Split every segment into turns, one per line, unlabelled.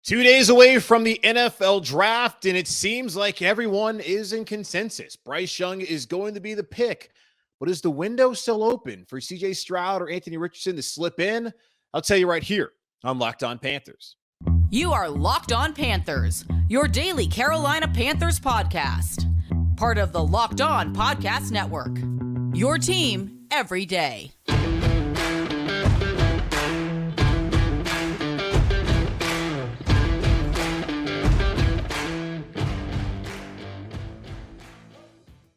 2 days away from the NFL draft, and it seems like everyone is in consensus. Bryce Young is going to be the pick, but is the window still open for CJ Stroud or Anthony Richardson to slip in? I'll tell you right here on Locked On Panthers.
You are Locked On Panthers, your daily Carolina Panthers podcast. Part of the Locked On Podcast Network. Your team every day.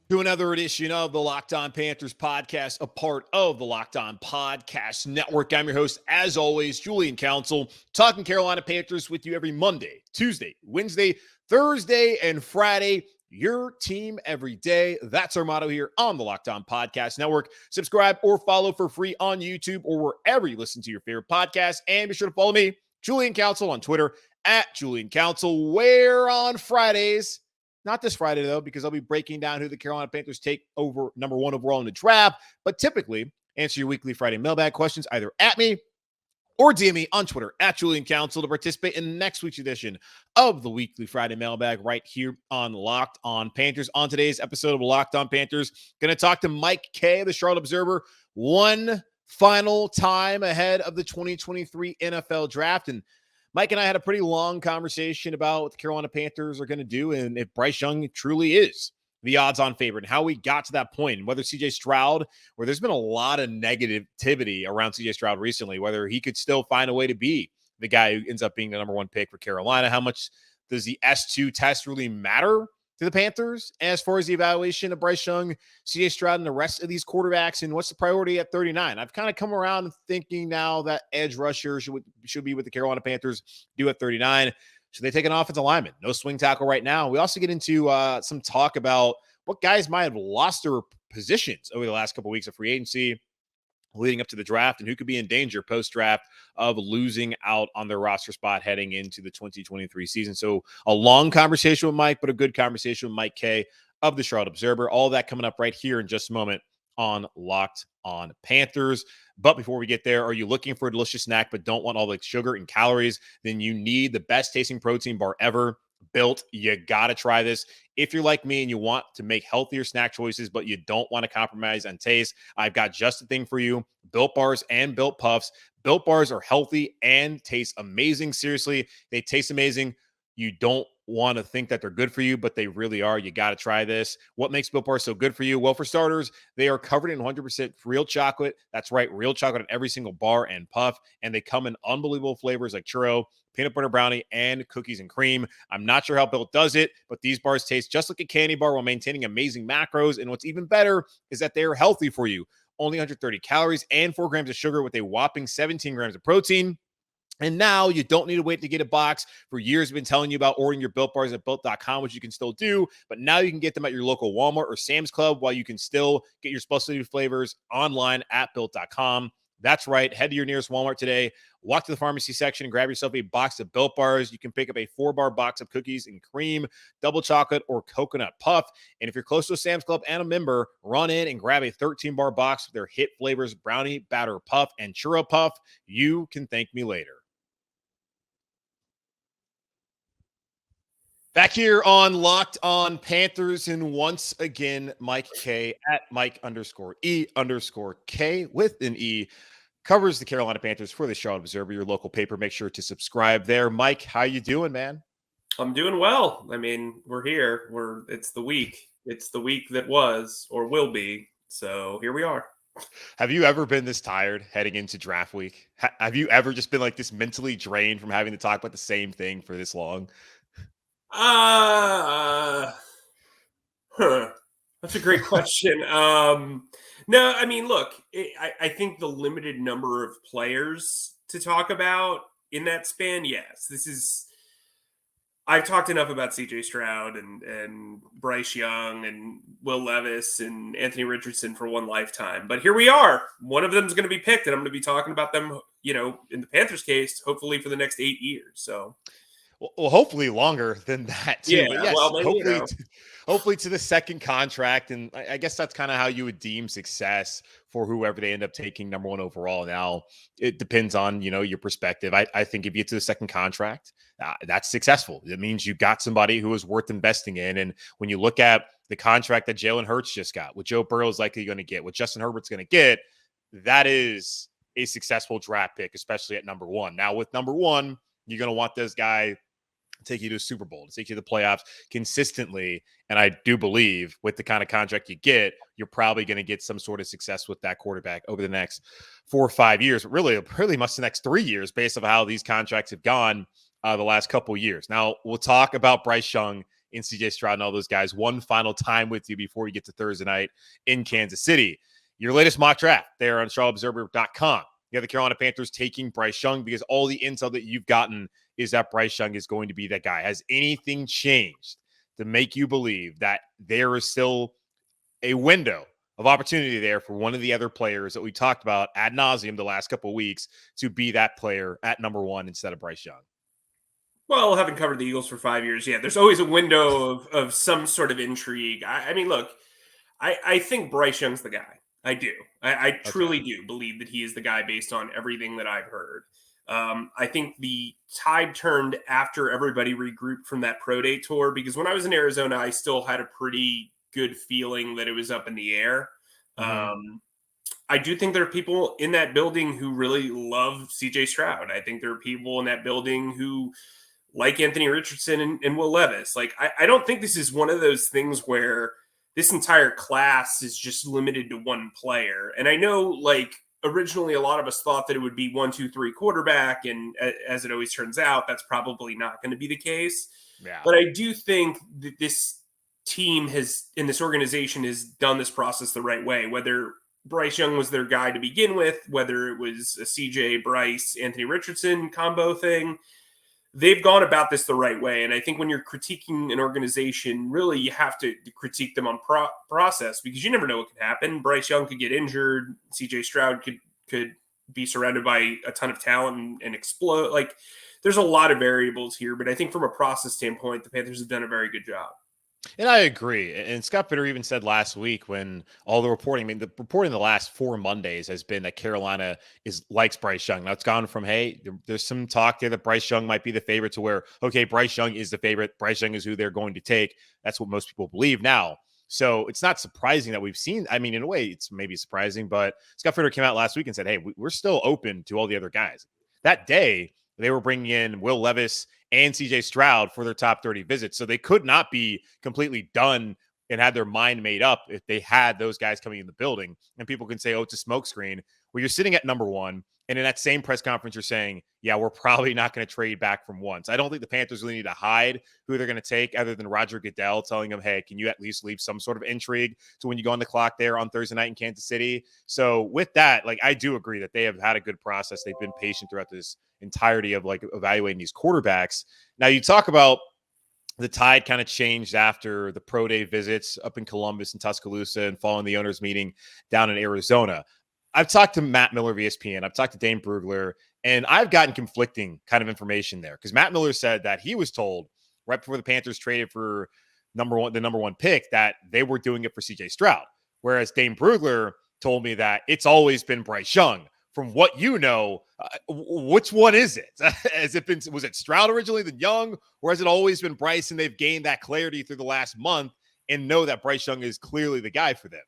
To another edition of the Locked On Panthers podcast, a part of the Locked On Podcast Network. I'm your host, as always, Julian Council, talking Carolina Panthers with you every Monday, Tuesday, Wednesday, Thursday, and Friday. Your team every day. That's our motto here on the Locked On Podcast Network. Subscribe or follow for free on YouTube or wherever you listen to your favorite podcast. And be sure to follow me, Julian Council, on Twitter at Julian Council, where on Fridays, not this Friday, though, because I'll be breaking down who the Carolina Panthers take over number one overall in the draft, but typically answer your weekly Friday mailbag questions either at me or DM me on Twitter at Julian Council to participate in next week's edition of the weekly Friday mailbag right here on Locked On Panthers. On today's episode of Locked On Panthers, going to talk to Mike Kaye, the Charlotte Observer, one final time ahead of the 2023 NFL draft. And Mike and I had a pretty long conversation about what the Carolina Panthers are going to do and if Bryce Young truly is the odds-on favorite and how we got to that point, and whether CJ Stroud, where there's been a lot of negativity around CJ Stroud recently, whether he could still find a way to be the guy who ends up being the number one pick for Carolina. How much does the S2 test really matter to the Panthers as far as the evaluation of Bryce Young, CJ Stroud, and the rest of these quarterbacks, and what's the priority at 39? I've kind of come around thinking now that edge rusher should be what the Carolina Panthers do at 39. Should they take an offensive lineman? No swing tackle right now. We also get into some talk about what guys might have lost their positions over the last couple of weeks of free agency leading up to the draft, and who could be in danger post-draft of losing out on their roster spot heading into the 2023 season. So a long conversation with Mike, but a good conversation with Mike Kaye of the Charlotte Observer. All that coming up right here in just a moment on Locked On Panthers. But before we get there, are you looking for a delicious snack but don't want all the sugar and calories? Then you need the best tasting protein bar ever. Built. You got to try this. If you're like me and you want to make healthier snack choices, but you don't want to compromise on taste, I've got just the thing for you. Built Bars and Built Puffs. Built Bars are healthy and taste amazing. Seriously, they taste amazing. You don't want to think that they're good for you, but they really are. You got to try this. What makes Built Bars so good for you? Well, for starters, they are covered in 100% real chocolate. That's right, real chocolate in every single bar and puff. And they come in unbelievable flavors like churro, peanut butter brownie, and cookies and cream. I'm not sure how Built does it, but these bars taste just like a candy bar while maintaining amazing macros. And what's even better is that they are healthy for you. Only 130 calories and 4 grams of sugar with a whopping 17 grams of protein. And now you don't need to wait to get a box. For years, I've been telling you about ordering your Built Bars at Built.com, which you can still do. But now you can get them at your local Walmart or Sam's Club, while you can still get your specialty flavors online at Built.com. That's right. Head to your nearest Walmart today. Walk to the pharmacy section and grab yourself a box of Built Bars. You can pick up a 4-bar box of cookies and cream, double chocolate, or coconut puff. And if you're close to a Sam's Club and a member, run in and grab a 13-bar box with their hit flavors, brownie, batter puff, and churro puff. You can thank me later. Back here on Locked On Panthers, and once again, Mike Kaye at Mike_E_K with an E covers the Carolina Panthers for the Charlotte Observer, your local paper. Make sure to subscribe there. Mike, how you doing, man?
I'm doing well. I mean, we're here. It's the week. It's the week that was or will be. So here we are.
Have you ever been this tired heading into draft week? Have you ever just been like this mentally drained from having to talk about the same thing for this long?
That's a great question. No, I mean, look, I think the limited number of players to talk about in that span, yes. I've talked enough about CJ Stroud and Bryce Young and Will Levis and Anthony Richardson for one lifetime. But here we are. One of them is going to be picked, and I'm going to be talking about them, in the Panthers case, hopefully for the next 8 years. So.
Well, hopefully longer than that too.
Yeah,
But yes,
well, you
hopefully,
know.
hopefully to the second contract, and I guess that's kind of how you would deem success for whoever they end up taking number one overall. Now it depends on your perspective. I think if you get to the second contract, that's successful. It means you got somebody who is worth investing in. And when you look at the contract that Jalen Hurts just got, what Joe Burrow is likely going to get, what Justin Herbert's going to get, that is a successful draft pick, especially at number one. Now with number one, you're going to want this guy take you to a Super Bowl, to take you to the playoffs consistently. And I do believe with the kind of contract you get, you're probably going to get some sort of success with that quarterback over the next 4 or 5 years, really much the next 3 years based on how these contracts have gone the last couple of years. Now we'll talk about Bryce Young and CJ Stroud and all those guys one final time with you before we get to Thursday night in Kansas City. Your latest mock draft there on CharlotteObserver.com. You have the Carolina Panthers taking Bryce Young because all the intel that you've gotten is that Bryce Young is going to be that guy. Has anything changed to make you believe that there is still a window of opportunity there for one of the other players that we talked about ad nauseum the last couple of weeks to be that player at number one instead of Bryce Young?
Well, having covered the Eagles for 5 years, yeah, there's always a window of some sort of intrigue. I mean, look, I think Bryce Young's the guy. I do. I truly do believe that he is the guy based on everything that I've heard. I think the tide turned after everybody regrouped from that pro day tour, because when I was in Arizona, I still had a pretty good feeling that it was up in the air. I do think there are people in that building who really love CJ Stroud. I think there are people in that building who like Anthony Richardson and Will Levis. Like, I don't think this is one of those things where this entire class is just limited to one player. And I know, like, originally a lot of us thought that it would be 1, 2, 3 quarterback. And as it always turns out, that's probably not going to be the case.
Yeah.
But I do think that this team in this organization has done this process the right way, whether Bryce Young was their guy to begin with, whether it was a CJ, Bryce, Anthony Richardson combo thing. They've gone about this the right way. And I think when you're critiquing an organization, really you have to critique them on process, because you never know what can happen. Bryce Young could get injured. CJ Stroud could be surrounded by a ton of talent and explode. Like, there's a lot of variables here, but I think from a process standpoint, the Panthers have done a very good job.
And I agree. And Scott Bitter even said last week when all the reporting, I mean, the reporting the last 4 Mondays has been that Carolina likes Bryce Young. Now it's gone from, hey, there's some talk there that Bryce Young might be the favorite, to where, okay, Bryce Young is the favorite. Bryce Young is who they're going to take. That's what most people believe now. So it's not surprising that we've seen, I mean, in a way, it's maybe surprising, but Scott Bitter came out last week and said, hey, we're still open to all the other guys. That day, they were bringing in Will Levis and CJ Stroud for their top 30 visits. So they could not be completely done and had their mind made up if they had those guys coming in the building. And people can say, oh, it's a smokescreen. Well, you're sitting at number one. And in that same press conference, you're saying, yeah, we're probably not going to trade back from once. I don't think the Panthers really need to hide who they're going to take, other than Roger Goodell telling them, hey, can you at least leave some sort of intrigue to when you go on the clock there on Thursday night in Kansas City? So with that, like, I do agree that they have had a good process. They've been patient throughout this entirety of, like, evaluating these quarterbacks. Now, you talk about the tide kind of changed after the pro day visits up in Columbus and Tuscaloosa and following the owners meeting down in Arizona. I've talked to Matt Miller of ESPN. I've talked to Dane Brugler, and I've gotten conflicting kind of information there, because Matt Miller said that he was told right before the Panthers traded for the number one pick that they were doing it for CJ Stroud. Whereas Dane Brugler told me that it's always been Bryce Young. From what you know, which one is it? Was it Stroud originally, then Young, or has it always been Bryce, and they've gained that clarity through the last month and know that Bryce Young is clearly the guy for them?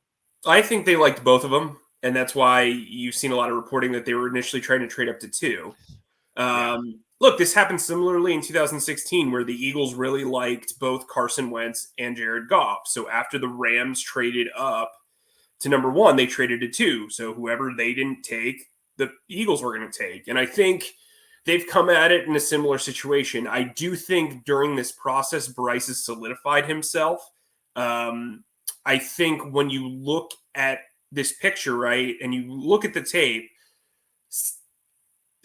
I think they liked both of them. And that's why you've seen a lot of reporting that they were initially trying to trade up to 2. Look, this happened similarly in 2016, where the Eagles really liked both Carson Wentz and Jared Goff. So after the Rams traded up to number 1, they traded to 2. So whoever they didn't take, the Eagles were going to take. And I think they've come at it in a similar situation. I do think during this process, Bryce has solidified himself. I think when you look at this picture, right, and you look at the tape,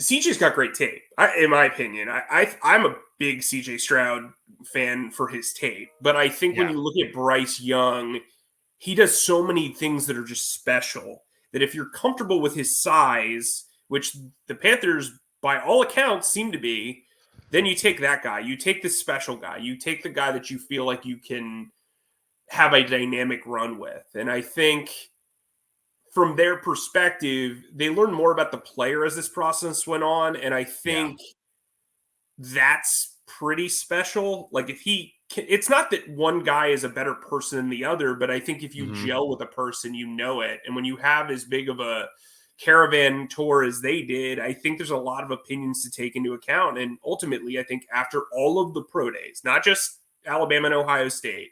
CJ's got great tape, in my opinion. I'm a big CJ Stroud fan for his tape, but I think when you look at Bryce Young, he does so many things that are just special, that if you're comfortable with his size, which the Panthers, by all accounts, seem to be, then you take that guy, you take the special guy, you take the guy that you feel like you can have a dynamic run with. And I think from their perspective, they learned more about the player as this process went on. And I think that's pretty special. Like if he can, it's not that one guy is a better person than the other, but I think if you gel with a person, you know it. And when you have as big of a caravan tour as they did, I think there's a lot of opinions to take into account. And ultimately, I think after all of the pro days, not just Alabama and Ohio State,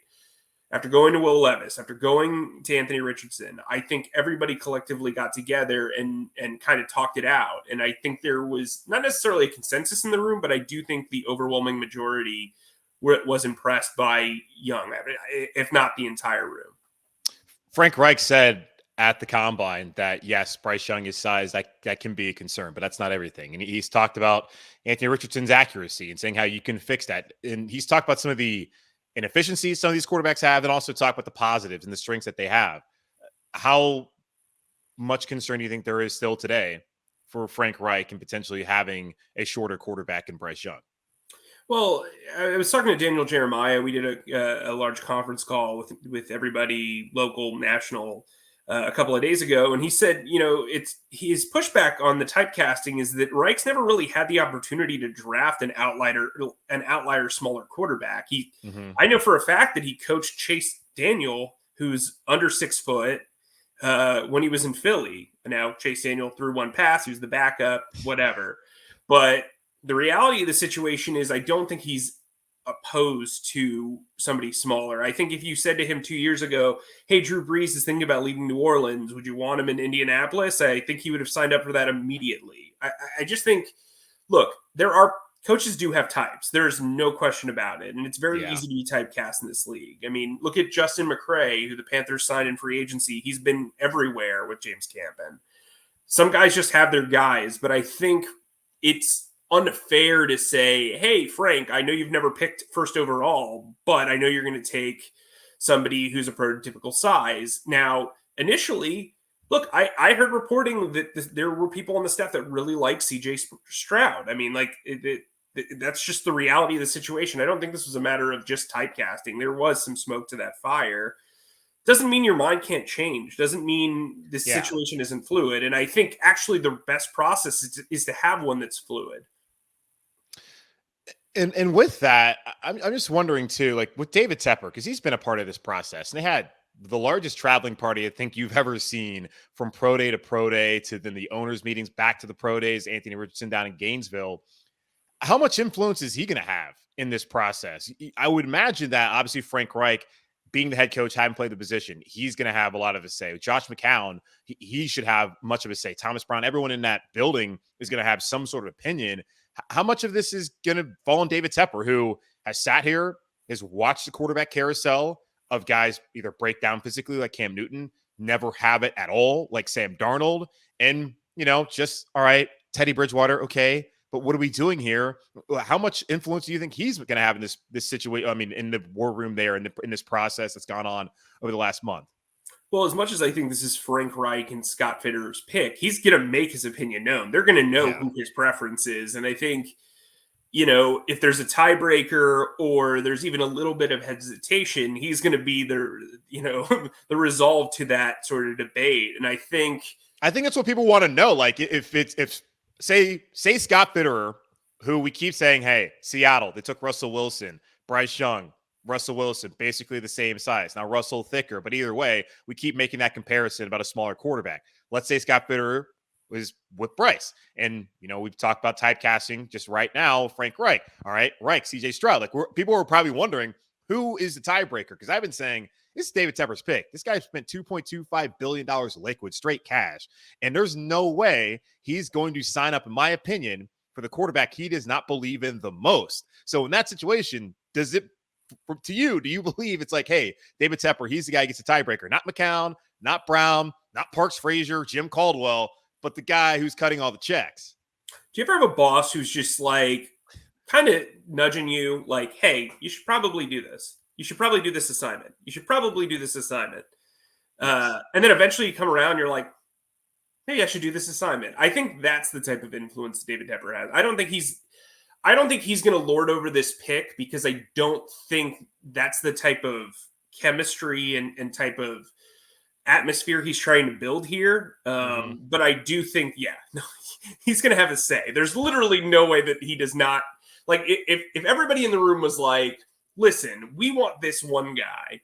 after going to Will Levis, after going to Anthony Richardson, I think everybody collectively got together and kind of talked it out. And I think there was not necessarily a consensus in the room, but I do think the overwhelming majority was impressed by Young, if not the entire room.
Frank Reich said at the Combine that, yes, Bryce Young is size. That can be a concern, but that's not everything. And he's talked about Anthony Richardson's accuracy and saying how you can fix that. And he's talked about some of the inefficiencies some of these quarterbacks have, and also talk about the positives and the strengths that they have. How much concern do you think there is still today for Frank Reich and potentially having a shorter quarterback in Bryce Young?
Well, I was talking to Daniel Jeremiah. We did a large conference call with everybody, local, national, a couple of days ago, and he said, it's his pushback on the typecasting is that Reich's never really had the opportunity to draft an outlier smaller quarterback. I know for a fact that he coached Chase Daniel, who's under 6 foot, when he was in Philly. Now Chase Daniel threw one pass; he was the backup, whatever. But the reality of the situation is, I don't think he's opposed to somebody smaller. I think if you said to him 2 years ago, hey, Drew Brees is thinking about leaving New Orleans, would you want him in Indianapolis? I think he would have signed up for that immediately. I just think, look, coaches do have types. There's no question about it. And it's very easy to be typecast in this league. I mean, look at Justin McCray, who the Panthers signed in free agency. He's been everywhere with James Campen. Some guys just have their guys, but I think it's unfair to say, hey, Frank, I know you've never picked first overall, but I know you're going to take somebody who's a prototypical size. Now, initially, look, I heard reporting that there were people on the staff that really like CJ Stroud. I mean, like, that's just the reality of the situation. I don't think this was a matter of just typecasting. There was some smoke to that fire. Doesn't mean your mind can't change. Doesn't mean this situation isn't fluid. And I think actually the best process is to have one that's fluid.
And with that, I'm just wondering too, like with David Tepper, because he's been a part of this process, and they had the largest traveling party I think you've ever seen, from pro day to then the owners' meetings, back to the pro days. Anthony Richardson down in Gainesville. How much influence is he going to have in this process? I would imagine that obviously Frank Reich, being the head coach, having played the position, he's going to have a lot of a say. Josh McCown, he should have much of a say. Thomas Brown, everyone in that building is going to have some sort of opinion. How much of this is going to fall on David Tepper, who has sat here, has watched the quarterback carousel of guys either break down physically like Cam Newton, never have it at all like Sam Darnold, and, just, all right, Teddy Bridgewater, okay, but what are we doing here? How much influence do you think he's going to have in this situation? I mean, in the war room there, in this process that's gone on over the last month?
Well, as much as I think this is Frank Reich and Scott Fitterer's pick, he's going to make his opinion known. They're going to know who his preference is. And I think, if there's a tiebreaker or there's even a little bit of hesitation, he's going to be the resolve to that sort of debate. And I think
that's what people want to know. Like if say Scott Fitterer, who we keep saying, hey, Seattle, they took Russell Wilson, Bryce Young, Russell Wilson, basically the same size. Now Russell thicker, but either way, we keep making that comparison about a smaller quarterback. Let's say Scott Fitterer was with Bryce. And, we've talked about typecasting just right now, Frank Reich. All right, Reich, CJ Stroud. Like people are probably wondering, who is the tiebreaker? Because I've been saying, this is David Tepper's pick. This guy spent $2.25 billion liquid, straight cash. And there's no way he's going to sign up, in my opinion, for the quarterback he does not believe in the most. So in that situation, do you believe it's like, hey, David Tepper, he's the guy who gets a tiebreaker? Not McCown, not Brown, not Parks Frazier, Jim Caldwell, but the guy who's cutting all the checks.
Do you ever have a boss who's just like kind of nudging you like, hey, you should probably do this. You should probably do this assignment. You should probably do this assignment. And then eventually you come around, you're like, hey, I should do this assignment. I think that's the type of influence David Tepper has. I don't think I don't think he's going to lord over this pick because I don't think that's the type of chemistry and type of atmosphere he's trying to build here. But I do think, he's going to have a say. There's literally no way that he does not. Like, if everybody in the room was like, listen, we want this one guy,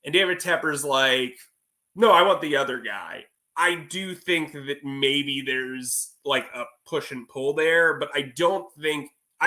and David Tepper's like, no, I want the other guy. I do think that maybe there's like a push and pull there, but I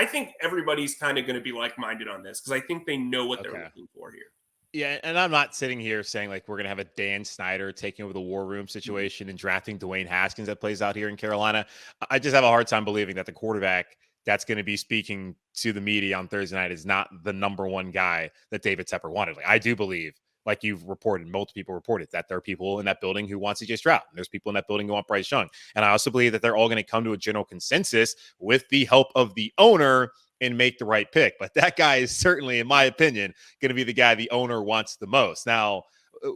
think everybody's kind of going to be like-minded on this because I think they know what they're looking for here.
Yeah, and I'm not sitting here saying like we're going to have a Dan Snyder taking over the war room situation and drafting Dwayne Haskins that plays out here in Carolina. I just have a hard time believing that the quarterback that's going to be speaking to the media on Thursday night is not the number one guy that David Tepper wanted. Like, I do believe, like you've reported, multiple people reported, that there are people in that building who want CJ Stroud. And there's people in that building who want Bryce Young. And I also believe that they're all going to come to a general consensus with the help of the owner and make the right pick. But that guy is certainly, in my opinion, going to be the guy the owner wants the most. Now,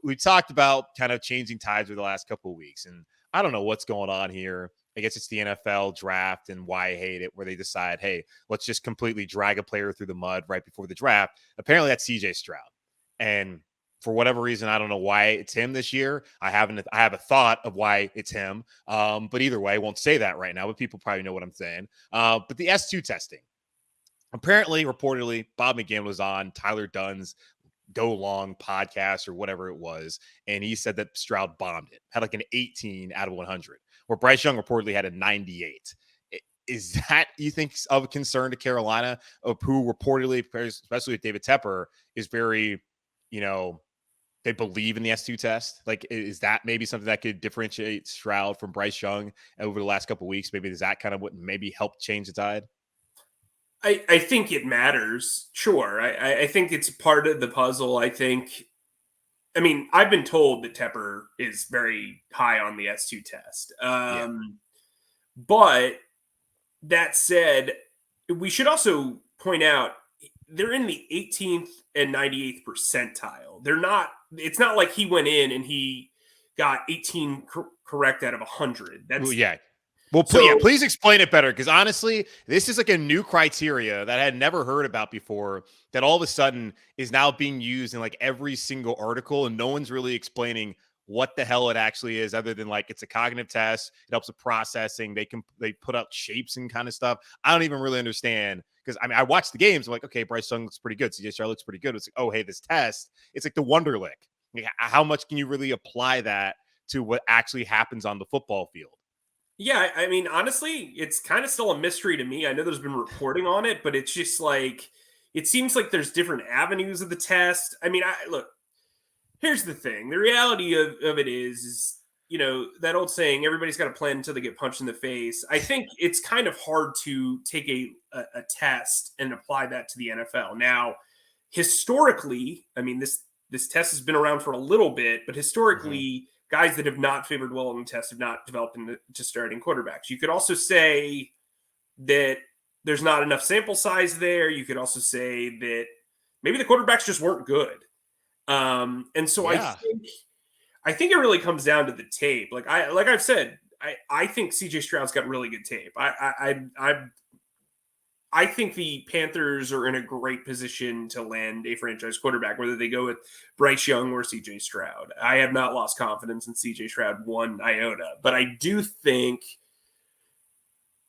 we talked about kind of changing tides over the last couple of weeks, and I don't know what's going on here. I guess it's the NFL draft and why I hate it, where they decide, hey, let's just completely drag a player through the mud right before the draft. Apparently that's CJ Stroud. And for whatever reason, I don't know why it's him this year. I have a thought of why it's him. But either way, I won't say that right now, but people probably know what I'm saying. But the S2 testing. Apparently, reportedly, Bob McGinn was on Tyler Dunn's Go Long podcast or whatever it was, and he said that Stroud bombed it, had like an 18 out of 100, where Bryce Young reportedly had a 98. Is that, you think, of concern to Carolina, of who reportedly, especially with David Tepper, is very, they believe in the S2 test? Like, is that maybe something that could differentiate Stroud from Bryce Young over the last couple of weeks? Maybe is that kind of what maybe helped change the tide?
I think it matters. Sure. I think it's part of the puzzle. I've been told that Tepper is very high on the S2 test. But that said, we should also point out they're in the 18th and 98th percentile. It's not like he went in and he got 18 correct out of 100.
Well, please explain it better, because honestly, this is like a new criteria that I had never heard about before that all of a sudden is now being used in like every single article, and no one's really explaining what the hell it actually is, other than like it's a cognitive test. It helps with processing. They put out shapes and kind of stuff. I don't even really understand, because I watched the games. I'm like, okay, Bryce Young looks pretty good. CJ Stroud looks pretty good. It's like, oh, hey, this test, it's like the Wonderlic. Like, how much can you really apply that to what actually happens on the football field?
Yeah, honestly, it's kind of still a mystery to me. I know there's been reporting on it, but it's just like, it seems like there's different avenues of the test. Look, here's the thing. The reality of it is, that old saying, everybody's got a plan until they get punched in the face. I think it's kind of hard to take a test and apply that to the NFL. Now, historically, this test has been around for a little bit, but historically, guys that have not favored well on the test have not developed into starting quarterbacks. You could also say that there's not enough sample size there. You could also say that maybe the quarterbacks just weren't good. And so I think it really comes down to the tape. Like I've said, I think CJ Stroud's got really good tape. I think the Panthers are in a great position to land a franchise quarterback, whether they go with Bryce Young or CJ Stroud. I have not lost confidence in CJ Stroud one iota, but I do think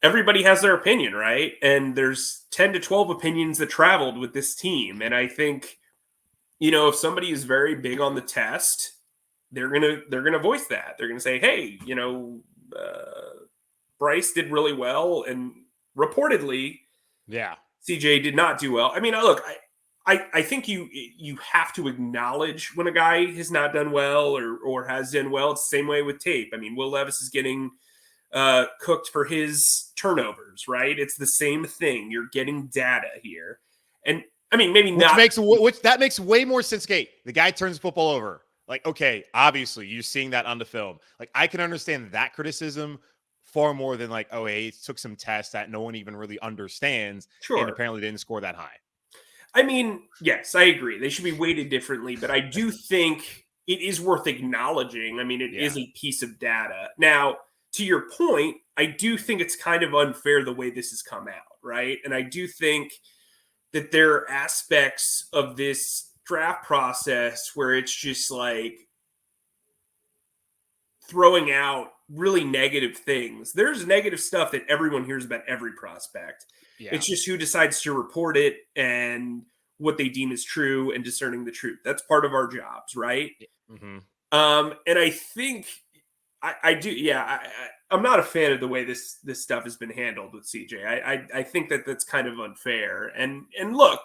everybody has their opinion, right? And there's 10 to 12 opinions that traveled with this team. And I think, if somebody is very big on the test, they're gonna voice that. They're gonna say, hey, Bryce did really well, and reportedly, CJ did not do well. Look, I think you have to acknowledge when a guy has not done well or has done well. It's the same way with tape. Will Levis is getting cooked for his turnovers, right? It's the same thing. You're getting data here. And maybe not.
That makes way more sense. Kate, the guy turns the football over. Like, okay, obviously you're seeing that on the film. Like, I can understand that criticism far more than like, oh, hey, it took some tests that no one even really understands and apparently didn't score that high.
Yes, I agree. They should be weighted differently, but I do think it is worth acknowledging. It is a piece of data. Now, to your point, I do think it's kind of unfair the way this has come out, right? And I do think that there are aspects of this draft process where it's just like throwing out really negative things. There's negative stuff that everyone hears about every prospect.
Yeah.
It's just who decides to report it and what they deem as true and discerning the truth. That's part of our jobs, right?
Mm-hmm.
And I think I do. Yeah, I'm not a fan of the way this stuff has been handled with CJ. I think that that's kind of unfair. And look,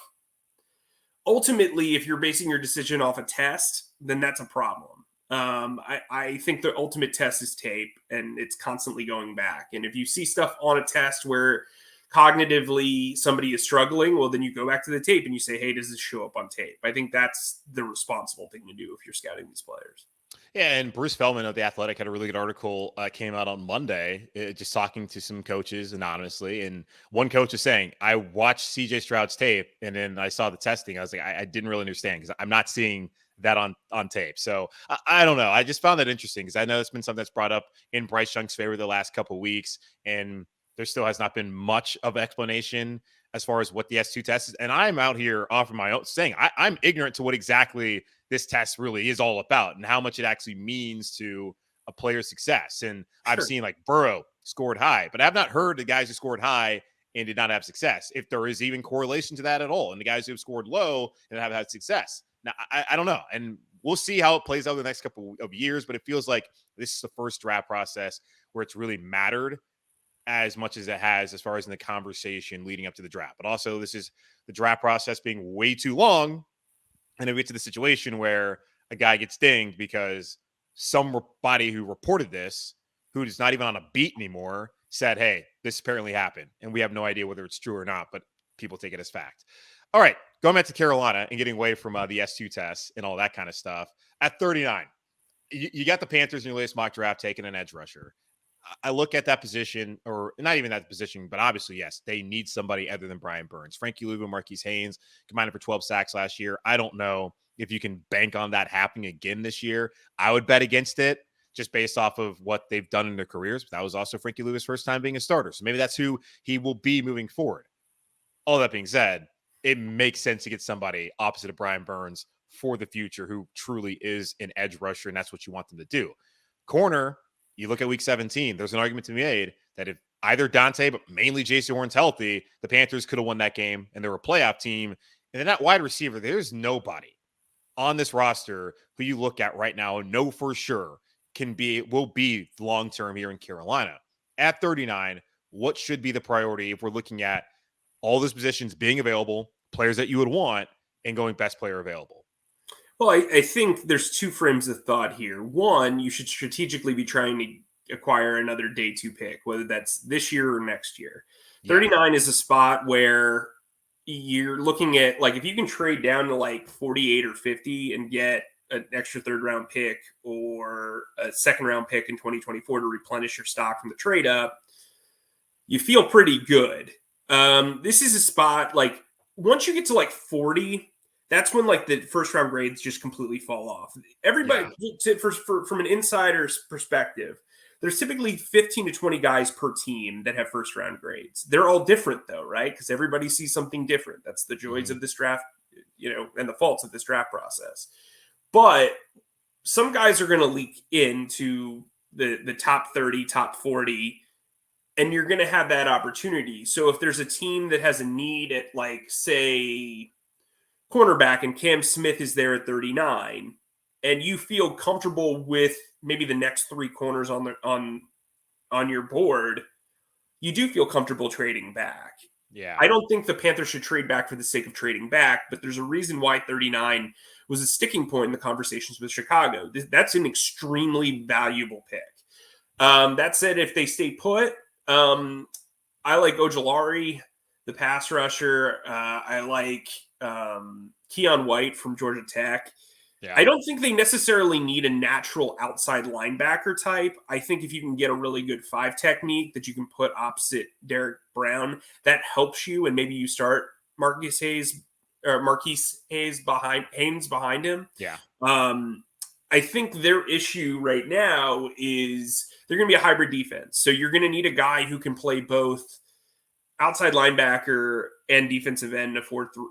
ultimately, if you're basing your decision off a test, then that's a problem. I think the ultimate test is tape, and it's constantly going back. And if you see stuff on a test where cognitively somebody is struggling, well, then you go back to the tape and you say, hey, does this show up on tape? I think that's the responsible thing to do if you're scouting these players.
Yeah, and Bruce Feldman of The Athletic had a really good article came out on Monday, just talking to some coaches anonymously. And one coach is saying, I watched CJ Stroud's tape, and then I saw the testing. I was like, I didn't really understand because I'm not seeing that on tape. So I don't know. I just found that interesting because I know it's been something that's brought up in Bryce Young's favor the last couple of weeks, and there still has not been much of an explanation as far as what the S2 test is. And I'm out here offering my own saying I'm ignorant to what exactly this test really is all about and how much it actually means to a player's success. And I've seen like Burrow scored high, but I've not heard the guys who scored high and did not have success, if there is even correlation to that at all. And the guys who have scored low and have had success. Now, I don't know. And we'll see how it plays out the next couple of years, but it feels like this is the first draft process where it's really mattered as much as it has as far as in the conversation leading up to the draft. But also, this is the draft process being way too long. And then we get to the situation where a guy gets dinged because somebody who reported this, who is not even on a beat anymore, said, hey, this apparently happened. And we have no idea whether it's true or not, but people take it as fact. All right, going back to Carolina and getting away from the S2 tests and all that kind of stuff. At 39, you got the Panthers in your latest mock draft taking an edge rusher. I look at that position, or not even that position, but obviously, yes, they need somebody other than Brian Burns. Frankie Louvu, Marquise Haynes combined for 12 sacks last year. I don't know if you can bank on that happening again this year. I would bet against it just based off of what they've done in their careers. But that was also Frankie Louvu's first time being a starter. So maybe that's who he will be moving forward. All that being said, it makes sense to get somebody opposite of Brian Burns for the future who truly is an edge rusher, and that's what you want them to do. Corner, you look at week 17, there's an argument to be made that if either Dante, but mainly Jason Horn's healthy, the Panthers could have won that game and they were a playoff team. And then that wide receiver, there's nobody on this roster who you look at right now and know for sure will be long-term here in Carolina. At 39, what should be the priority if we're looking at all those positions being available, players that you would want, and going best player available?
Well, I think there's two frames of thought here. One, you should strategically be trying to acquire another day 2 pick, whether that's this year or next year. Yeah. 39 is a spot where you're looking at, like, if you can trade down to like 48 or 50 and get an extra third round pick or a second round pick in 2024 to replenish your stock from the trade up, you feel pretty good. This is a spot, like, once you get to like 40, that's when like the first round grades just completely fall off. Everybody, from an insider's perspective, there's typically 15 to 20 guys per team that have first round grades. They're all different though, right? Because everybody sees something different. That's the joys of this draft, and the faults of this draft process. But some guys are going to leak into the top 30, top 40, and you're going to have that opportunity. So if there's a team that has a need at, like, say, cornerback, and Cam Smith is there at 39, and you feel comfortable with maybe the next 3 corners on your board, you do feel comfortable trading back.
Yeah.
I don't think the Panthers should trade back for the sake of trading back, but there's a reason why 39 was a sticking point in the conversations with Chicago. That's an extremely valuable pick. That said, if they stay put, I like Ojulari, the pass rusher. I like Keon White from Georgia Tech. Yeah. I don't think they necessarily need a natural outside linebacker type. I think if you can get a really good 5 technique that you can put opposite Derek Brown, that helps you. And maybe you start Marquise Haynes behind him.
Yeah.
I think their issue right now is they're going to be a hybrid defense. So you're going to need a guy who can play both outside linebacker and defensive end,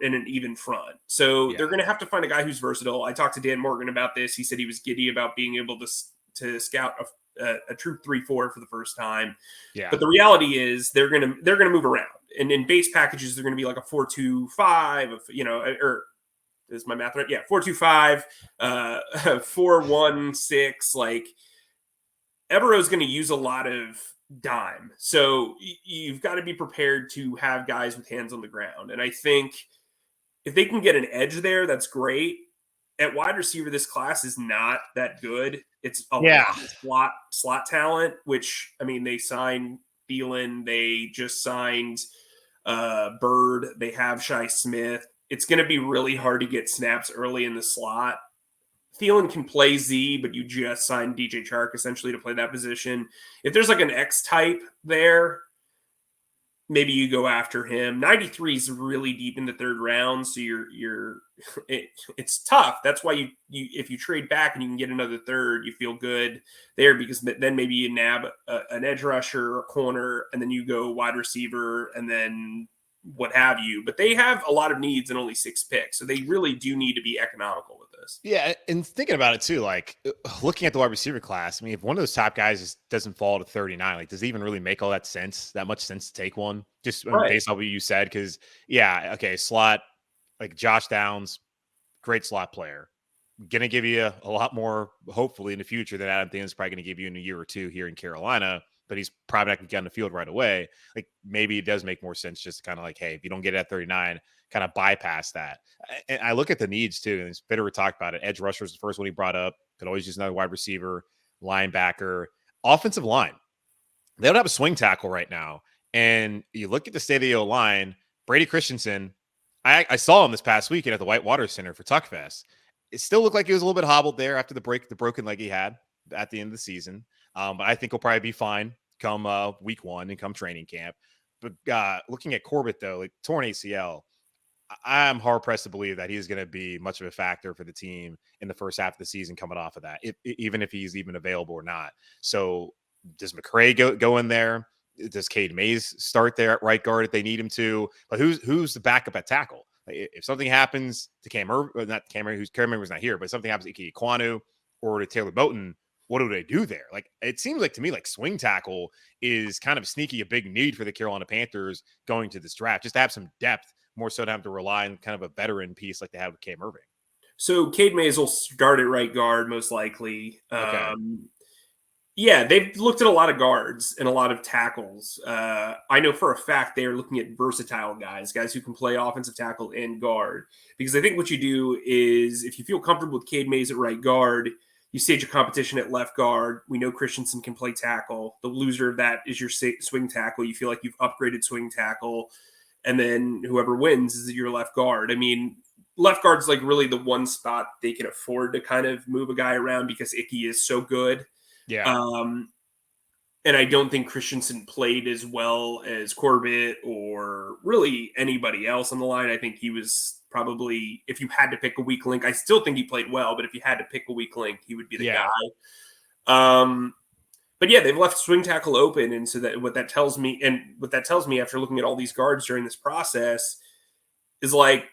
in an even front. So they're going to have to find a guy who's versatile. I talked to Dan Morgan about this. He said he was giddy about being able to scout a true 3-4 for the first time.
Yeah.
But the reality is they're going to move around. And in base packages, they're going to be like a 4-2-5, or is my math right? Yeah, 4-2-5, 4-1-6. Like, Evero's going to use a lot of dime. So you've got to be prepared to have guys with hands on the ground. And I think if they can get an edge there, that's great. At wide receiver, this class is not that good. It's a lot of slot talent, which, I mean, they signed Thielen. They just signed Bird. They have Shi Smith. It's going to be really hard to get snaps early in the slot. Thielen can play Z, but you just signed DJ Chark essentially to play that position. If there's like an X type there, maybe you go after him. 93 is really deep in the third round, so it's tough. That's why you if you trade back and you can get another third, you feel good there, because then maybe you nab an edge rusher, a corner, and then you go wide receiver, and then what have you. But they have a lot of needs and only 6 picks, so they really do need to be economical with this.
Yeah, and thinking about it too, like looking at the wide receiver class, I mean, if one of those top guys doesn't fall to 39, like, does it even really make all that much sense to take one? Just based on what you said, because slot, like Josh Downs, great slot player, gonna give you a lot more hopefully in the future than Adam Thielen's probably gonna give you in a year or two here in Carolina. But he's probably not going to get on the field right away. Like, maybe it does make more sense just to kind of like, hey, if you don't get it at 39, kind of bypass that. And I look at the needs too. And Bitter talked about it. Edge rusher is the first one he brought up. Could always use another wide receiver, linebacker, offensive line. They don't have a swing tackle right now. And you look at the state of the O-line, Brady Christensen, I saw him this past weekend at the Whitewater Center for Tuckfest. It still looked like he was a little bit hobbled there after the broken leg he had at the end of the season. But I think he'll probably be fine come week 1 and come training camp. But looking at Corbett, though, like torn ACL, I'm hard-pressed to believe that he's going to be much of a factor for the team in the first half of the season coming off of that, even if he's even available or not. So does McCray go in there? Does Cade Mays start there at right guard if they need him to? But who's the backup at tackle? Like, if something happens to Cam Irvin was not here, but something happens to Ike Ekwonu or to Taylor Moton, what do they do there? Like, it seems like to me like swing tackle is kind of sneaky a big need for the Carolina Panthers going to this draft, just to have some depth, more so to have to rely on kind of a veteran piece like they have with Cam Irving.
So Cade Mays will start at right guard most likely.
Okay.
Yeah, they've looked at a lot of guards and a lot of tackles. I know for a fact they are looking at versatile guys who can play offensive tackle and guard. Because I think what you do is, if you feel comfortable with Cade Mays at right guard, you stage a competition at left guard. We know Christensen can play tackle. The loser of that is your swing tackle. You feel like you've upgraded swing tackle. And then whoever wins is your left guard. I mean, left guard's like really the one spot they can afford to kind of move a guy around because Icky is so good.
Yeah.
And I don't think Christensen played as well as Corbett or really anybody else on the line. I think he was probably, if you had to pick a weak link, I still think he played well, but if you had to pick a weak link, he would be the guy. But yeah, they've left swing tackle open. And so what that tells me after looking at all these guards during this process is like,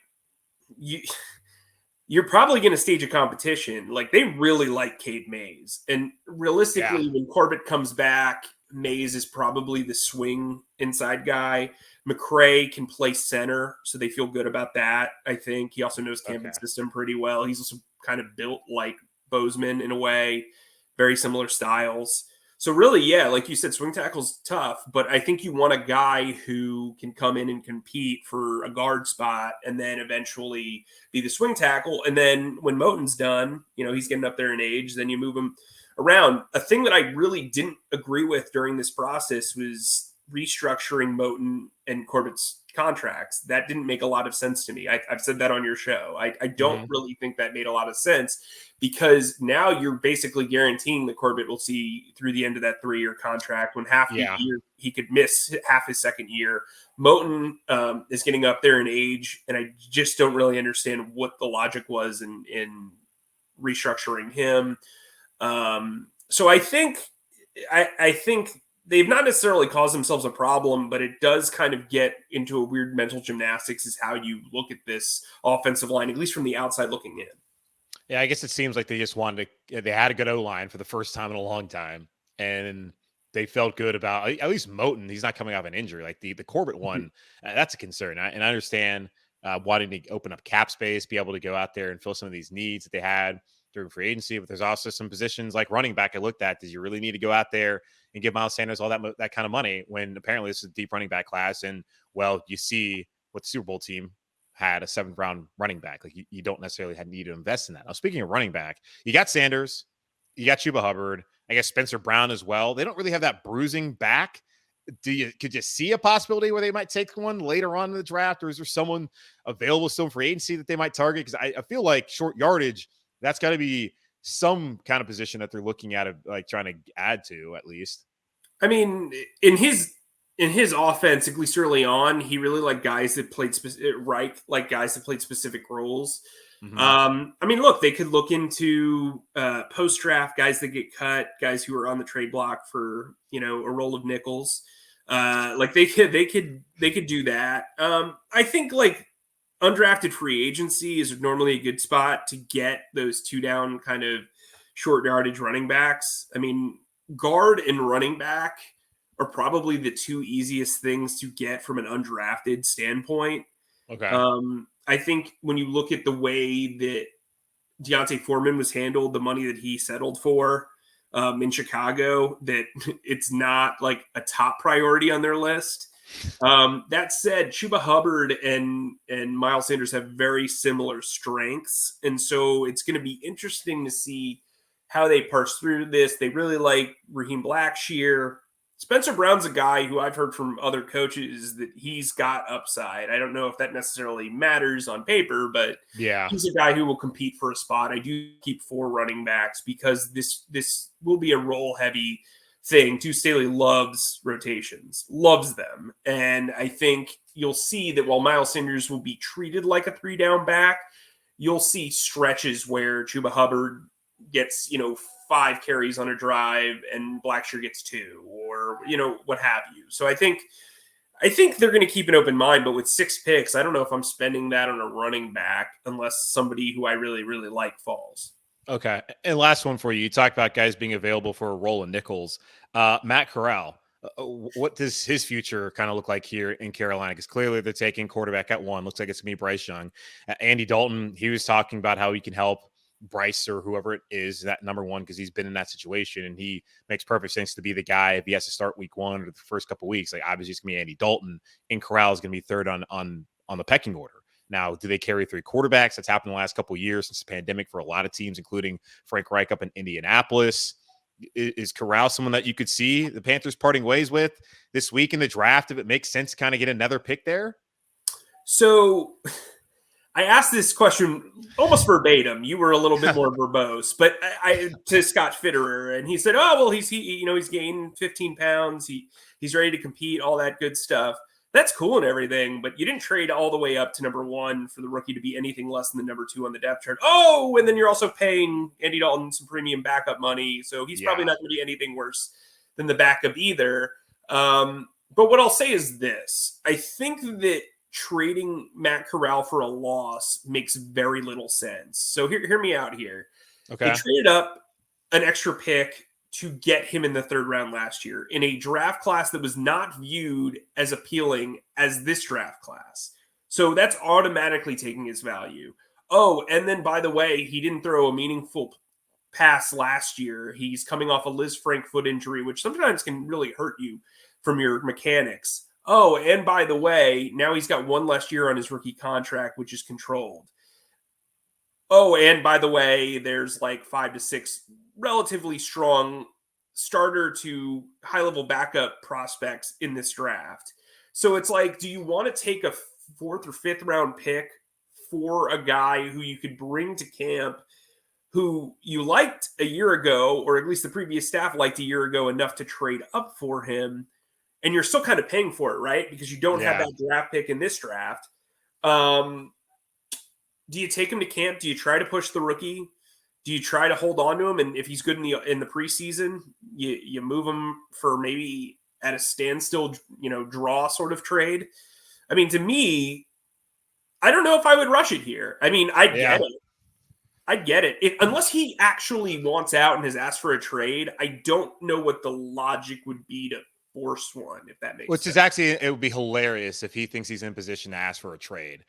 you're probably going to stage a competition. Like, they really like Cade Mays. And realistically, when Corbett comes back, Mays is probably the swing inside guy. McCray can play center, so they feel good about that, I think. He also knows Camden's system pretty well. He's also kind of built like Bozeman in a way, very similar styles. So really, yeah, like you said, swing tackle's tough, but I think you want a guy who can come in and compete for a guard spot and then eventually be the swing tackle. And then when Moton's done, he's getting up there in age, then you move him around. A thing that I really didn't agree with during this process was restructuring Moton and Corbett's contracts. That didn't make a lot of sense to me. I've said that on your show. I don't really think that made a lot of sense, because now you're basically guaranteeing that Corbett will see through the end of that 3-year contract, when half the year he could miss half his second year. Moton is getting up there in age, and I just don't really understand what the logic was in restructuring him. So I think they've not necessarily caused themselves a problem, but it does kind of get into a weird mental gymnastics is how you look at this offensive line, at least from the outside looking in.
Yeah, I guess it seems like they just wanted to. They had a good O-line for the first time in a long time, and they felt good about at least Moton. He's not coming off an injury. Like the Corbett one, that's a concern. And I understand wanting to open up cap space, be able to go out there and fill some of these needs that they had during free agency. But there's also some positions like running back I looked at. Did you really need to go out there and give Miles Sanders all that kind of money when apparently this is a deep running back class? And well, you see what the Super Bowl team had, a 7th round running back. Like you don't necessarily need to invest in that. Now, speaking of running back, you got Sanders, you got Chuba Hubbard, I guess Spencer Brown as well. They don't really have that bruising back. Could you see a possibility where they might take one later on in the draft, or is there someone available still in free agency that they might target? Because I feel like short yardage, that's got to be some kind of position that they're looking at, like trying to add to at least.
I mean, in his offense, at least early on, he really liked guys that played specific roles.
Mm-hmm.
I mean, look, they could look into post-draft guys that get cut, guys who are on the trade block for, a roll of nickels. Like they could do that. I think like undrafted free agency is normally a good spot to get those 2 down kind of short yardage running backs. I mean, guard and running back are probably the 2 easiest things to get from an undrafted standpoint.
Okay.
I think when you look at the way that Deontay Foreman was handled, the money that he settled for in Chicago, that it's not like a top priority on their list. That said, Chuba Hubbard and Miles Sanders have very similar strengths. And so it's going to be interesting to see how they parse through this. They really like Raheem Blackshear. Spencer Brown's a guy who I've heard from other coaches that he's got upside. I don't know if that necessarily matters on paper, but
yeah,
he's a guy who will compete for a spot. I do keep 4 running backs because this will be a role heavy thing. Staley loves rotations, loves them. And I think you'll see that while Miles Sanders will be treated like a 3 down back, you'll see stretches where Chuba Hubbard gets, 5 carries on a drive and Blackshear gets 2 or, what have you. So I think they're going to keep an open mind, but with 6 picks, I don't know if I'm spending that on a running back unless somebody who I really, really like falls.
Okay. And last one for you. You talked about guys being available for a role in nickels. Matt Corral, what does his future kind of look like here in Carolina? Because clearly they're taking quarterback at 1. Looks like it's going to be Bryce Young. Andy Dalton, he was talking about how he can help Bryce or whoever it is, that number 1, because he's been in that situation and he makes perfect sense to be the guy if he has to start week 1 or the first couple of weeks. Like obviously it's gonna be Andy Dalton, and Corral is gonna be third on the pecking order. Now, do they carry 3 quarterbacks? That's happened the last couple of years since the pandemic for a lot of teams, including Frank Reich up in Indianapolis. Is Corral someone that you could see the Panthers parting ways with this week in the draft if it makes sense to kind of get another pick there?
So I asked this question almost verbatim. You were a little bit more verbose, but I to Scott Fitterer, and he said, "Oh, well, he's gained 15 pounds. He's ready to compete. All that good stuff. That's cool and everything, but you didn't trade all the way up to number 1 for the rookie to be anything less than the number 2 on the depth chart. Oh, and then you're also paying Andy Dalton some premium backup money, so he's probably not going to be anything worse than the backup either." But what I'll say is this: I think that trading Matt Corral for a loss makes very little sense. So hear me out here.
Okay.
They traded up an extra pick to get him in the 3rd round last year in a draft class that was not viewed as appealing as this draft class. So that's automatically taking his value. Oh, and then by the way, he didn't throw a meaningful pass last year. He's coming off a Liz Frank foot injury, which sometimes can really hurt you from your mechanics. Oh, and by the way, now he's got 1 less year on his rookie contract, which is controlled. Oh, and by the way, there's like 5 to 6 relatively strong starter to high-level backup prospects in this draft. So it's like, do you want to take a 4th or 5th round pick for a guy who you could bring to camp, who you liked a year ago, or at least the previous staff liked a year ago enough to trade up for him? And you're still kind of paying for it, right? Because you don't have that draft pick in this draft. Do you take him to camp? Do you try to push the rookie? Do you try to hold on to him? And if he's good in the preseason, you move him for maybe at a standstill, draw sort of trade. I mean, to me, I don't know if I would rush it here. I mean, I get it. I get it. Unless he actually wants out and has asked for a trade, I don't know what the logic would be to force one, if that makes sense.
Is actually, it would be hilarious if he thinks he's in position to ask for a trade.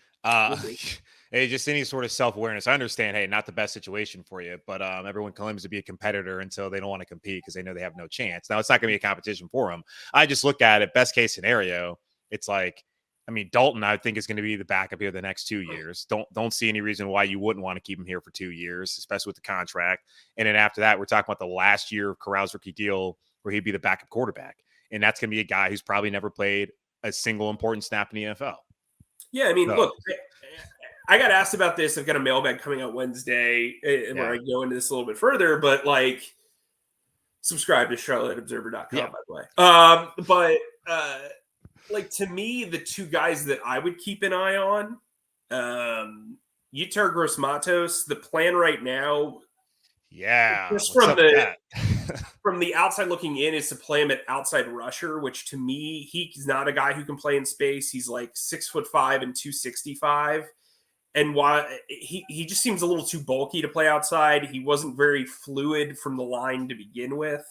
Just any sort of self-awareness. I understand, hey, not the best situation for you, but everyone claims to be a competitor until they don't want to compete because they know they have no chance. Now, it's not going to be a competition for him. I just look at it, best case scenario, it's like, I mean, Dalton, I think, is going to be the backup here the next 2 years. Don't see any reason why you wouldn't want to keep him here for 2 years, especially with the contract. And then after that, we're talking about the last year of Corral's rookie deal where he'd be the backup quarterback. And that's going to be a guy who's probably never played a single important snap in the NFL.
Yeah, I mean, look, I got asked about this. I've got a mailbag coming out Wednesday where I go into this a little bit further, but subscribe to CharlotteObserver.com, by the way. To me, the two guys that I would keep an eye on, Yetur Gross-Matos, the plan right now, just from the outside looking in, is to play him at outside rusher, which to me, he's not a guy who can play in space. He's like 6'5" and 265. And why he just seems a little too bulky to play outside. He wasn't very fluid from the line to begin with.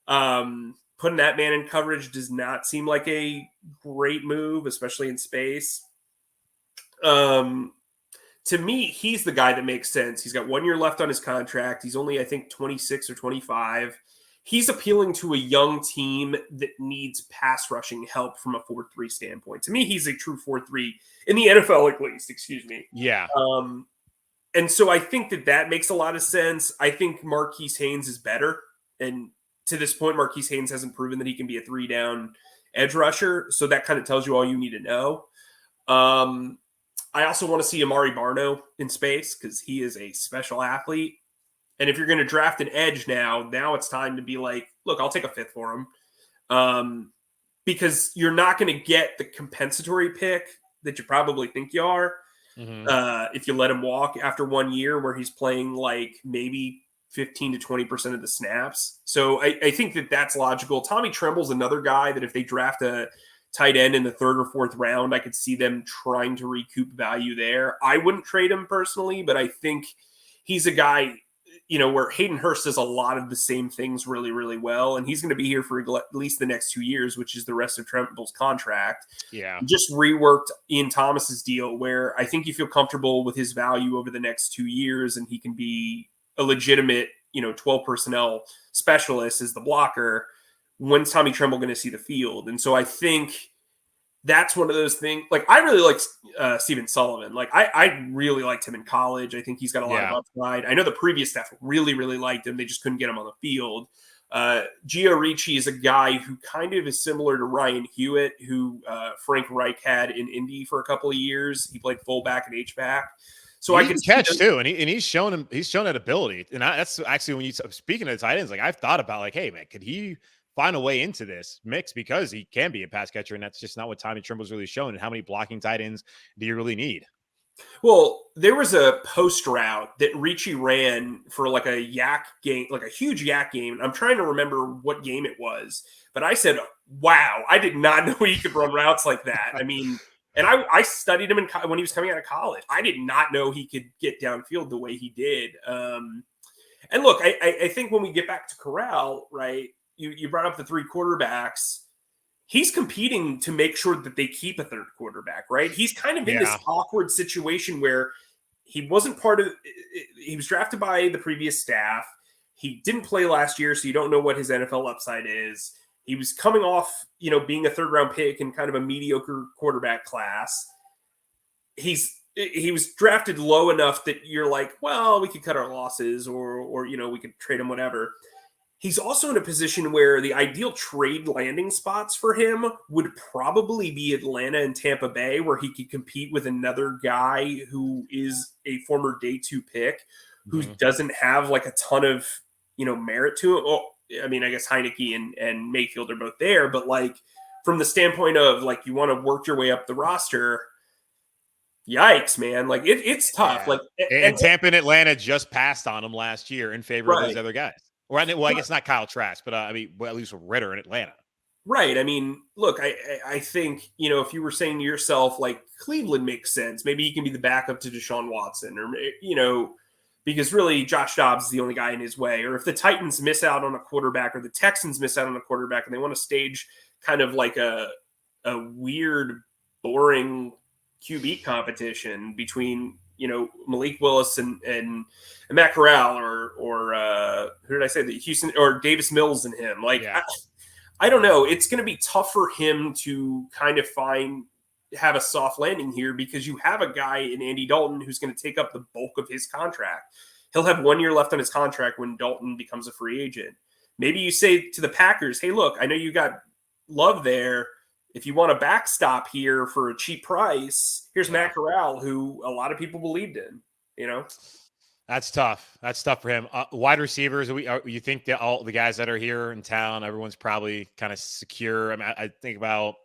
Putting that man in coverage does not seem like a great move, especially in space. To me, he's the guy that makes sense. He's got 1 year left on his contract. He's only, I think, 26 or 25. He's appealing to a young team that needs pass rushing help from a 4-3 standpoint. To me, he's a true 4-3 in the NFL, at least, excuse me.
Yeah.
And so I think that makes a lot of sense. I think Marquise Haynes is better. And to this point, Marquise Haynes hasn't proven that he can be a 3-down edge rusher. So that kind of tells you all you need to know. I also want to see Amari Barno in space because he is a special athlete. And if you're going to draft an edge now it's time to be like, look, I'll take a fifth for him. Because you're not going to get the compensatory pick that you probably think you are. If you let him walk after 1 year where he's playing like maybe 15 to 20% of the snaps. So I think that's logical. Tommy Tremble's another guy that if they draft a tight end in the third or fourth round, I could see them trying to recoup value there. I wouldn't trade him personally, but I think he's a guy, where Hayden Hurst does a lot of the same things really, really well. And he's going to be here for at least the next 2 years, which is the rest of Tremble's contract. Yeah. Just reworked Ian Thomas's deal where I think you feel comfortable with his value over the next 2 years and he can be a legitimate, 12 personnel specialist as the blocker. When's Tommy Tremble going to see the field? And so I think that's one of those things. Like, I really like Stephen Sullivan. Like, I really liked him in college. I think he's got a lot of upside. I know the previous staff really, really liked him. They just couldn't get him on the field. Gio Ricci is a guy who kind of is similar to Ryan Hewitt, who Frank Reich had in Indy for a couple of years. He played fullback and H-back. So I can
catch too, and he's shown that ability. And that's actually when you speaking of the tight ends, like I've thought about, like, hey man, could he find a way into this mix because he can be a pass catcher, and that's just not what Tommy Tremble's really shown. And how many blocking tight ends do you really need?
Well, there was a post route that Ricci ran for like a yak game, like a huge yak game. I'm trying to remember what game it was, but I said, wow, I did not know he could run routes like that. I mean, and I studied him when he was coming out of college. I did not know he could get downfield the way he did. And look, I think when we get back to Corral, right, you brought up the three quarterbacks. He's competing to make sure that they keep a third quarterback, right? He's kind of in this awkward situation where he wasn't he was drafted by the previous staff. He didn't play last year, so you don't know what his NFL upside is. He was coming off, being a third round pick in kind of a mediocre quarterback class. He was drafted low enough that you're like, well, we could cut our losses or we could trade him, whatever. He's also in a position where the ideal trade landing spots for him would probably be Atlanta and Tampa Bay, where he could compete with another guy who is a former day 2 pick, who doesn't have like a ton of, merit to it. Well, I mean, I guess Heineke and Mayfield are both there, but like from the standpoint of like, you want to work your way up the roster, yikes, man. Like it's tough. Yeah. Like,
and Tampa and Atlanta just passed on him last year in favor of those other guys. Well, I guess not Kyle Trask, but at least Ritter in Atlanta.
Right. I mean, look, I think, if you were saying to yourself, like, Cleveland makes sense, maybe he can be the backup to Deshaun Watson, or, because really Josh Dobbs is the only guy in his way. Or if the Titans miss out on a quarterback, or the Texans miss out on a quarterback, and they want to stage kind of like a weird, boring QB competition between, Malik Willis and Matt Corral, or who did I say, the Houston, or Davis Mills and him, like,
Yeah.
I don't know. It's going to be tough for him to kind of have a soft landing here, because you have a guy in Andy Dalton who's going to take up the bulk of his contract. He'll have 1 year left on his contract when Dalton becomes a free agent. Maybe you say to the Packers, hey, look, I know you got Love there. If you want a backstop here for a cheap price, here's Matt Corral, who a lot of people believed in,
That's tough. That's tough for him. Wide receivers, you think that all the guys that are here in town, everyone's probably kind of secure. I mean, I think about,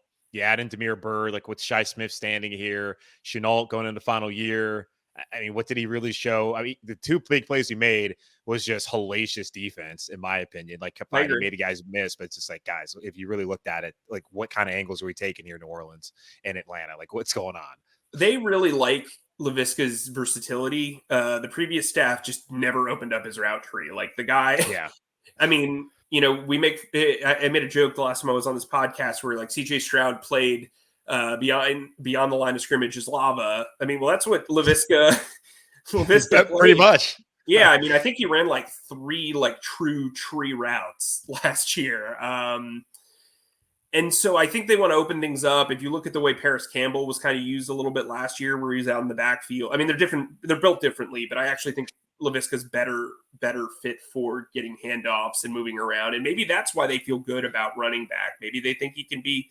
add in Damiere Byrd, like with Shi Smith standing here, Chenault going into final year. I mean, what did he really show? I mean, the two big plays he made was just hellacious defense, in my opinion. Like, he made guys miss, but it's just like, guys, if you really looked at it, like, what kind of angles are we taking here in New Orleans and Atlanta? Like, what's going on?
They really like Laviska's versatility. The previous staff just never opened up his route tree. Like, the guy, I mean, I made a joke the last time I was on this podcast where, like, CJ Stroud played beyond the line of scrimmage is lava. I mean, well, that's what Laviska
pretty much.
Yeah, I mean, I think he ran like 3 like true tree routes last year. And so I think they want to open things up. If you look at the way Paris Campbell was kind of used a little bit last year, where he's out in the backfield. I mean, they're different. They're built differently, but I actually think Laviska's better fit for getting handoffs and moving around. And maybe that's why they feel good about running back. Maybe they think he can be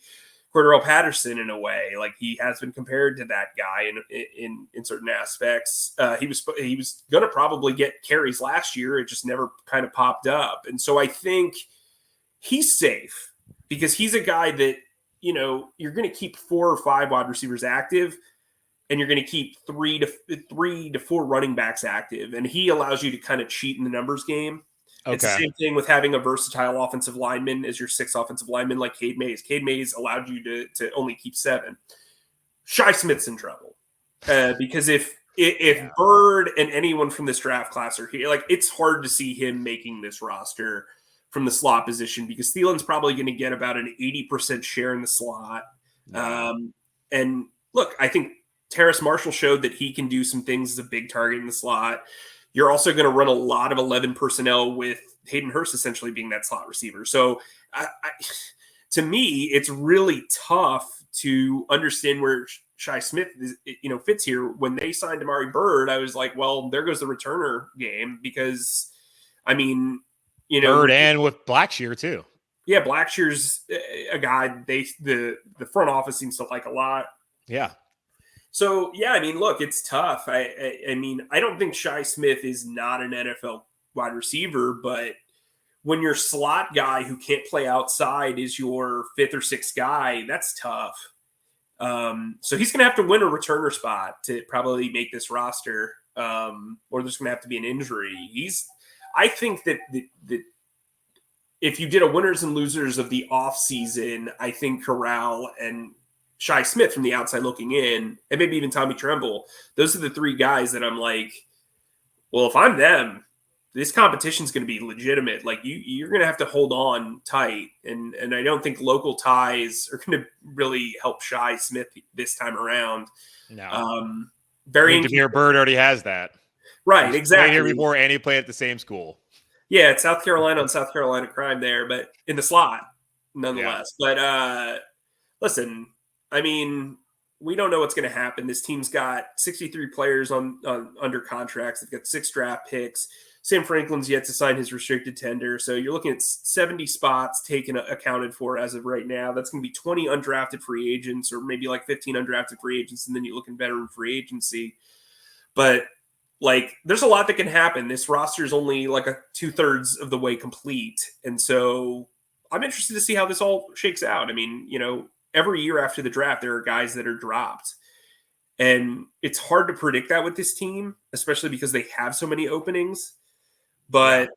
Cordero Patterson in a way. Like, he has been compared to that guy in certain aspects. He was going to probably get carries last year. It just never kind of popped up. And so I think he's safe, because he's a guy that, you're going to keep 4 or 5 wide receivers active, and you're going to keep 3 to 4 running backs active. And he allows you to kind of cheat in the numbers game. Okay. It's the same thing with having a versatile offensive lineman as your 6th offensive lineman, like Cade Mays. Cade Mays allowed you to only keep 7. Shi Smith's in trouble because if Byrd and anyone from this draft class are here, like, it's hard to see him making this roster from the slot position, because Thielen's probably going to get about an 80% share in the slot. And look, I think Terrace Marshall showed that he can do some things as a big target in the slot. You're also going to run a lot of 11 personnel with Hayden Hurst essentially being that slot receiver. So to me, it's really tough to understand where Shi Smith fits here. When they signed Amari Byrd, I was like, well, there goes the returner game, because, I mean,
Byrd and with Blackshear too.
Yeah, Blackshear's a guy the front office seems to like a lot.
Yeah.
So, yeah, I mean, look, it's tough. I mean, I don't think Shi Smith is not an NFL wide receiver, but when your slot guy who can't play outside is your 5th or 6th guy, that's tough. So he's going to have to win a returner spot to probably make this roster, or there's going to have to be an injury. I think that if you did a winners and losers of the offseason, I think Corral and Shi Smith from the outside looking in, and maybe even Tommy Tremble, those are the 3 guys that I'm like, well, if I'm them, this competition is going to be legitimate. Like, you're going to have to hold on tight. And I don't think local ties are going to really help Shi Smith this time around.
No. Damiere Byrd already has that.
Right, exactly.
Played here before, and he played at the same school.
Yeah, it's South Carolina on South Carolina crime there, but in the slot, nonetheless. Yeah. But listen, I mean, we don't know what's going to happen. This team's got 63 players on under contracts. They've got 6 draft picks. Sam Franklin's yet to sign his restricted tender. So you're looking at 70 spots accounted for as of right now. That's going to be 20 undrafted free agents, or maybe like 15 undrafted free agents, and then you're looking veteran free agency. But, like, there's a lot that can happen. This roster is only like 2/3 of the way complete. And so I'm interested to see how this all shakes out. I mean, every year after the draft, there are guys that are dropped. And it's hard to predict that with this team, especially because they have so many openings. But,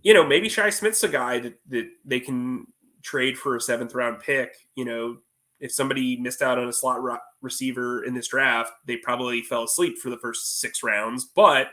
maybe Shi Smith's a guy that they can trade for a 7th round pick, if somebody missed out on a slot receiver in this draft, they probably fell asleep for the first 6 rounds. But,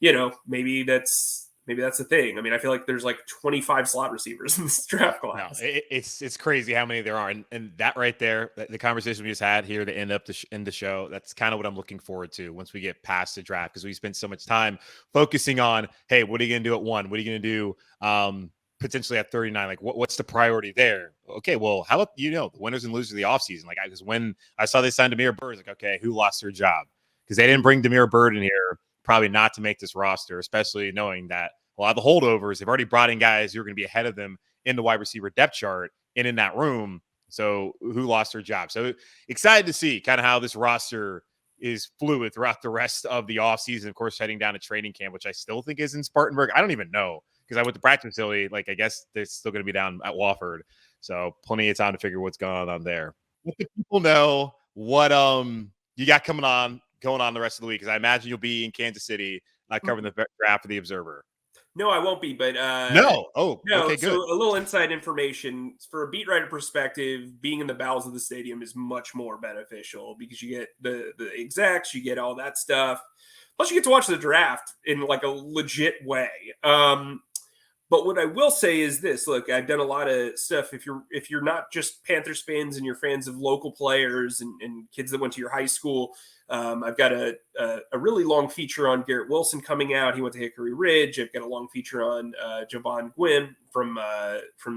maybe that's the thing. I mean, I feel like there's like 25 slot receivers in this draft class.
No, it's crazy how many there are. And that right there, the conversation we just had here to end the show, that's kind of what I'm looking forward to once we get past the draft, because we spent so much time focusing on, hey, what are you going to do at 1? What are you going to do potentially at 39? Like, what's the priority there? Okay, well, how about, the winners and losers of the offseason? Like, because when I saw they signed Damiere Byrd, like, okay, who lost their job? Because they didn't bring Damiere Byrd in here probably not to make this roster, especially knowing that a lot of the holdovers, they've already brought in guys who are going to be ahead of them in the wide receiver depth chart and in that room. So who lost their job? So excited to see kind of how this roster is fluid throughout the rest of the offseason. Of course, heading down to training camp, which I still think is in Spartanburg. I don't even know, because I went to practice facility. Like, I guess they're still going to be down at Wofford. So plenty of time to figure what's going on there. Let the people know what you got going on the rest of the week, because I imagine you'll be in Kansas City covering the draft for the Observer.
No, I won't be, but
no. Oh, no. Okay, good.
So a little inside information for a beat writer perspective, being in the bowels of the stadium is much more beneficial, because you get the execs, you get all that stuff. Plus, you get to watch the draft in like a legit way. But what I will say is this: look, I've done a lot of stuff. If you're not just Panthers fans and you're fans of local players and kids that went to your high school, I've got a really long feature on Garrett Wilson coming out. He went to Hickory Ridge. I've got a long feature on Javon Gwynn from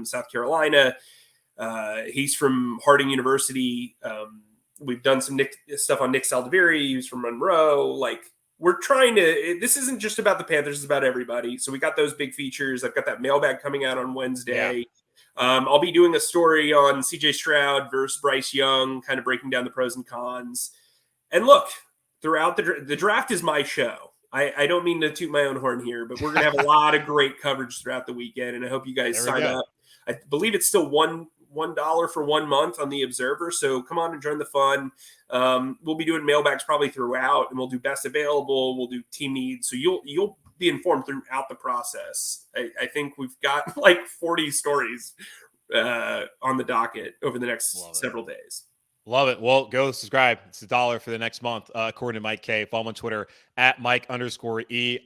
South Carolina. He's from Harding University. We've done some stuff on Nick Saldiveri. He's from Monroe. Like, we're trying to, this isn't just about the Panthers, it's about everybody. So we got those big features. I've got that mailbag coming out on Wednesday. Yeah. I'll be doing a story on CJ Stroud versus Bryce Young, kind of breaking down the pros and cons. And look, throughout the draft is my show. I don't mean to toot my own horn here, but we're going to have a lot of great coverage throughout the weekend. And I hope you guys sign up. I believe it's still $1 for 1 month on the Observer. So come on and join the fun. We'll be doing mailbags probably throughout, and we'll do best available. We'll do team needs. So you'll be informed throughout the process. I think we've got like 40 stories on the docket over the next several days.
Love it. Well, go subscribe. It's $1 for the next month, according to Mike Kaye. Follow him on Twitter at Mike_E_K,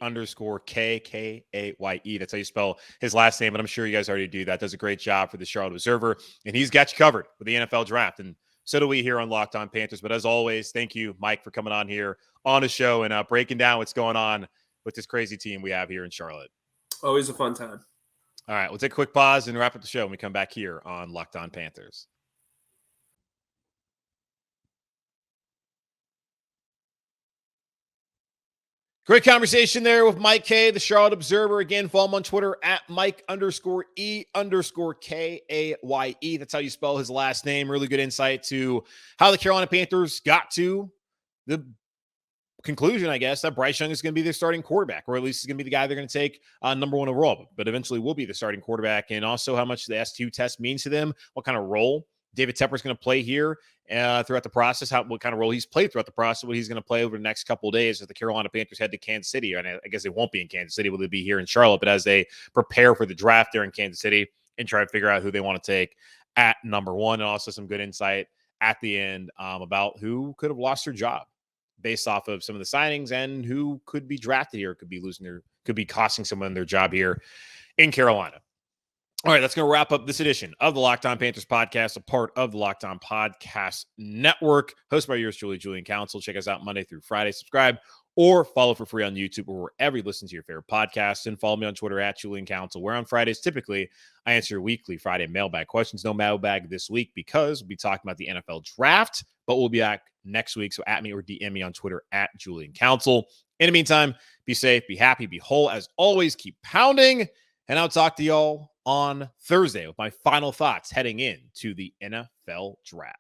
Kaye. That's how you spell his last name, but I'm sure you guys already do that. Does a great job for the Charlotte Observer, and he's got you covered with the NFL draft. And so do we here on Locked On Panthers. But as always, thank you, Mike, for coming on here on the show and breaking down what's going on with this crazy team we have here in Charlotte.
Always a fun time.
All right, we'll take a quick pause and wrap up the show when we come back here on Locked On Panthers. Great conversation there with Mike Kaye, the Charlotte Observer. Again, follow him on Twitter at Mike_E_Kaye. That's how you spell his last name. Really good insight to how the Carolina Panthers got to the conclusion, I guess, that Bryce Young is going to be their starting quarterback, or at least he's going to be the guy they're going to take number 1 overall, but eventually will be the starting quarterback. And also how much the S2 test means to them, what kind of role David Tepper is going to play here throughout the process, what kind of role he's played throughout the process, what he's going to play over the next couple of days as the Carolina Panthers head to Kansas City. And I guess they won't be in Kansas City. Will they be here in Charlotte? But as they prepare for the draft there in Kansas City and try to figure out who they want to take at number 1, and also some good insight at the end about who could have lost their job based off of some of the signings and who could be drafted here, could be costing someone their job here in Carolina. All right, that's going to wrap up this edition of the Locked On Panthers podcast, a part of the Locked On Podcast Network, hosted by yours truly, Julian Council. Check us out Monday through Friday. Subscribe or follow for free on YouTube or wherever you listen to your favorite podcasts. And follow me on Twitter at Julian Council, where on Fridays, typically, I answer weekly Friday mailbag questions. No mailbag this week because we'll be talking about the NFL draft, but we'll be back next week. So at me or DM me on Twitter at Julian Council. In the meantime, be safe, be happy, be whole. As always, keep pounding. And I'll talk to y'all on Thursday with my final thoughts heading into the NFL draft.